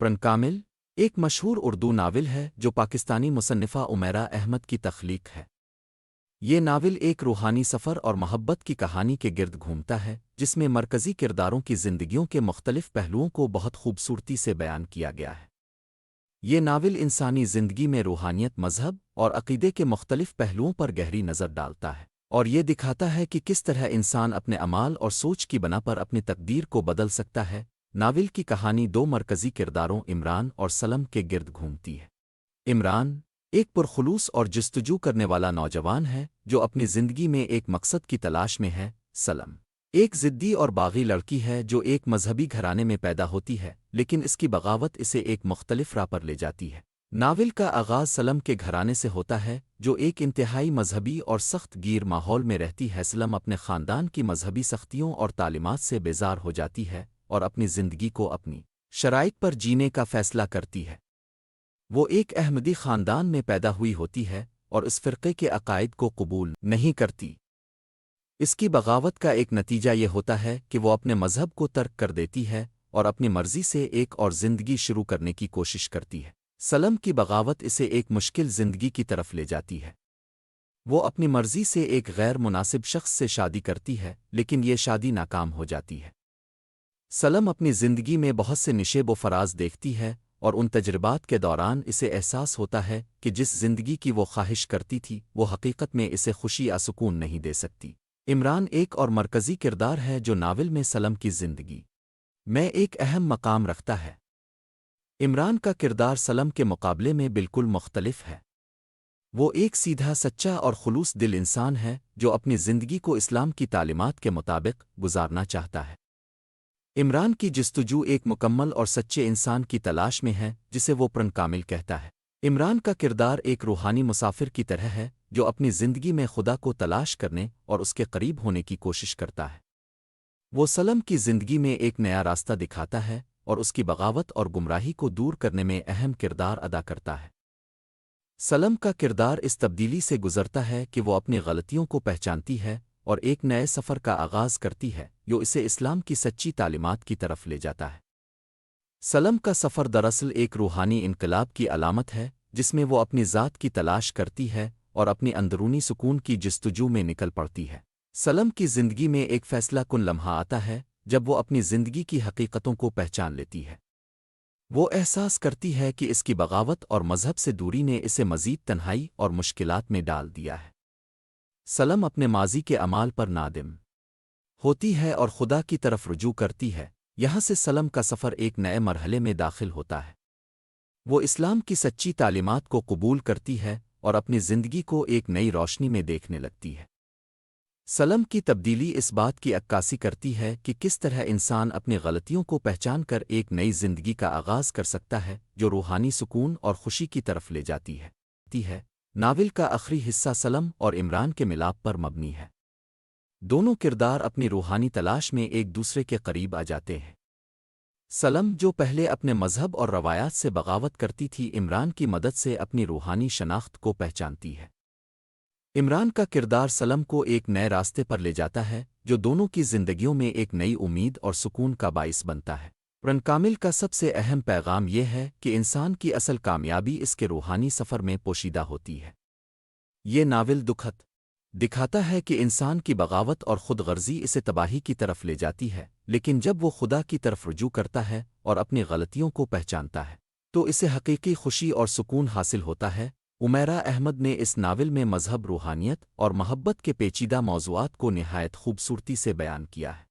پرن کامل ایک مشہور اردو ناول ہے جو پاکستانی مصنفہ عمیرہ احمد کی تخلیق ہے۔ یہ ناول ایک روحانی سفر اور محبت کی کہانی کے گرد گھومتا ہے جس میں مرکزی کرداروں کی زندگیوں کے مختلف پہلوؤں کو بہت خوبصورتی سے بیان کیا گیا ہے۔ یہ ناول انسانی زندگی میں روحانیت، مذہب اور عقیدے کے مختلف پہلوؤں پر گہری نظر ڈالتا ہے اور یہ دکھاتا ہے کہ کس طرح انسان اپنے اعمال اور سوچ کی بنا پر اپنی تقدیر کو بدل سکتا ہے۔ ناول کی کہانی دو مرکزی کرداروں عمران اور سلم کے گرد گھومتی ہے۔ عمران ایک پرخلوص اور جستجو کرنے والا نوجوان ہے جو اپنی زندگی میں ایک مقصد کی تلاش میں ہے۔ سلم ایک ضدی اور باغی لڑکی ہے جو ایک مذہبی گھرانے میں پیدا ہوتی ہے، لیکن اس کی بغاوت اسے ایک مختلف راہ پر لے جاتی ہے۔ ناول کا آغاز سلم کے گھرانے سے ہوتا ہے جو ایک انتہائی مذہبی اور سخت گیر ماحول میں رہتی ہے۔ سلم اپنے خاندان کی مذہبی سختیوں اور تعلیمات سے بیزار ہو جاتی ہے اور اپنی زندگی کو اپنی شرائط پر جینے کا فیصلہ کرتی ہے۔ وہ ایک احمدی خاندان میں پیدا ہوئی ہوتی ہے اور اس فرقے کے عقائد کو قبول نہیں کرتی۔ اس کی بغاوت کا ایک نتیجہ یہ ہوتا ہے کہ وہ اپنے مذہب کو ترک کر دیتی ہے اور اپنی مرضی سے ایک اور زندگی شروع کرنے کی کوشش کرتی ہے۔ سلم کی بغاوت اسے ایک مشکل زندگی کی طرف لے جاتی ہے۔ وہ اپنی مرضی سے ایک غیر مناسب شخص سے شادی کرتی ہے، لیکن یہ شادی ناکام ہو جاتی ہے۔ سلم اپنی زندگی میں بہت سے نشیب و فراز دیکھتی ہے اور ان تجربات کے دوران اسے احساس ہوتا ہے کہ جس زندگی کی وہ خواہش کرتی تھی وہ حقیقت میں اسے خوشی یا سکون نہیں دے سکتی۔ عمران ایک اور مرکزی کردار ہے جو ناول میں سلم کی زندگی میں ایک اہم مقام رکھتا ہے۔ عمران کا کردار سلم کے مقابلے میں بالکل مختلف ہے۔ وہ ایک سیدھا، سچا اور خلوص دل انسان ہے جو اپنی زندگی کو اسلام کی تعلیمات کے مطابق گزارنا چاہتا ہے۔ عمران کی جستجو ایک مکمل اور سچے انسان کی تلاش میں ہے جسے وہ پرن کامل کہتا ہے۔ عمران کا کردار ایک روحانی مسافر کی طرح ہے جو اپنی زندگی میں خدا کو تلاش کرنے اور اس کے قریب ہونے کی کوشش کرتا ہے۔ وہ سلم کی زندگی میں ایک نیا راستہ دکھاتا ہے اور اس کی بغاوت اور گمراہی کو دور کرنے میں اہم کردار ادا کرتا ہے۔ سلم کا کردار اس تبدیلی سے گزرتا ہے کہ وہ اپنی غلطیوں کو پہچانتی ہے اور ایک نئے سفر کا آغاز کرتی ہے جو اسے اسلام کی سچی تعلیمات کی طرف لے جاتا ہے۔ سلم کا سفر دراصل ایک روحانی انقلاب کی علامت ہے جس میں وہ اپنی ذات کی تلاش کرتی ہے اور اپنی اندرونی سکون کی جستجو میں نکل پڑتی ہے۔ سلم کی زندگی میں ایک فیصلہ کن لمحہ آتا ہے جب وہ اپنی زندگی کی حقیقتوں کو پہچان لیتی ہے۔ وہ احساس کرتی ہے کہ اس کی بغاوت اور مذہب سے دوری نے اسے مزید تنہائی اور مشکلات میں ڈال دیا ہے۔ سلم اپنے ماضی کے اعمال پر نادم ہوتی ہے اور خدا کی طرف رجوع کرتی ہے۔ یہاں سے سلم کا سفر ایک نئے مرحلے میں داخل ہوتا ہے۔ وہ اسلام کی سچی تعلیمات کو قبول کرتی ہے اور اپنی زندگی کو ایک نئی روشنی میں دیکھنے لگتی ہے۔ سلم کی تبدیلی اس بات کی عکاسی کرتی ہے کہ کس طرح انسان اپنی غلطیوں کو پہچان کر ایک نئی زندگی کا آغاز کر سکتا ہے جو روحانی سکون اور خوشی کی طرف لے جاتی ہے۔ ناول کا آخری حصہ سلم اور عمران کے ملاپ پر مبنی ہے۔ دونوں کردار اپنی روحانی تلاش میں ایک دوسرے کے قریب آ جاتے ہیں۔ سلم جو پہلے اپنے مذہب اور روایات سے بغاوت کرتی تھی، عمران کی مدد سے اپنی روحانی شناخت کو پہچانتی ہے۔ عمران کا کردار سلم کو ایک نئے راستے پر لے جاتا ہے جو دونوں کی زندگیوں میں ایک نئی امید اور سکون کا باعث بنتا ہے۔ پرن کامل کا سب سے اہم پیغام یہ ہے کہ انسان کی اصل کامیابی اس کے روحانی سفر میں پوشیدہ ہوتی ہے۔ یہ ناول دکھاتا ہے کہ انسان کی بغاوت اور خود غرضی اسے تباہی کی طرف لے جاتی ہے، لیکن جب وہ خدا کی طرف رجوع کرتا ہے اور اپنی غلطیوں کو پہچانتا ہے تو اسے حقیقی خوشی اور سکون حاصل ہوتا ہے۔ عمیرہ احمد نے اس ناول میں مذہب، روحانیت اور محبت کے پیچیدہ موضوعات کو نہایت خوبصورتی سے بیان کیا ہے۔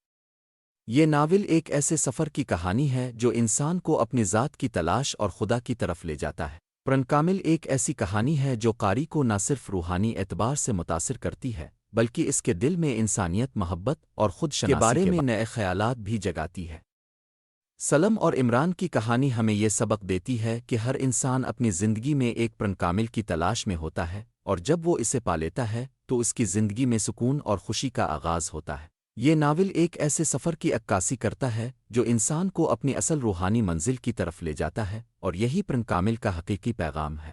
یہ ناول ایک ایسے سفر کی کہانی ہے جو انسان کو اپنی ذات کی تلاش اور خدا کی طرف لے جاتا ہے۔ پرن کامل ایک ایسی کہانی ہے جو قاری کو نہ صرف روحانی اعتبار سے متاثر کرتی ہے بلکہ اس کے دل میں انسانیت، محبت اور خود شناسی کے بارے میں نئے خیالات بھی جگاتی ہے۔ سلم اور عمران کی کہانی ہمیں یہ سبق دیتی ہے کہ ہر انسان اپنی زندگی میں ایک پرن کامل کی تلاش میں ہوتا ہے اور جب وہ اسے پا لیتا ہے تو اس کی زندگی میں سکون اور خوشی کا آغاز ہوتا ہے۔ یہ ناول ایک ایسے سفر کی عکاسی کرتا ہے جو انسان کو اپنی اصل روحانی منزل کی طرف لے جاتا ہے اور یہی پرن کامل کا حقیقی پیغام ہے۔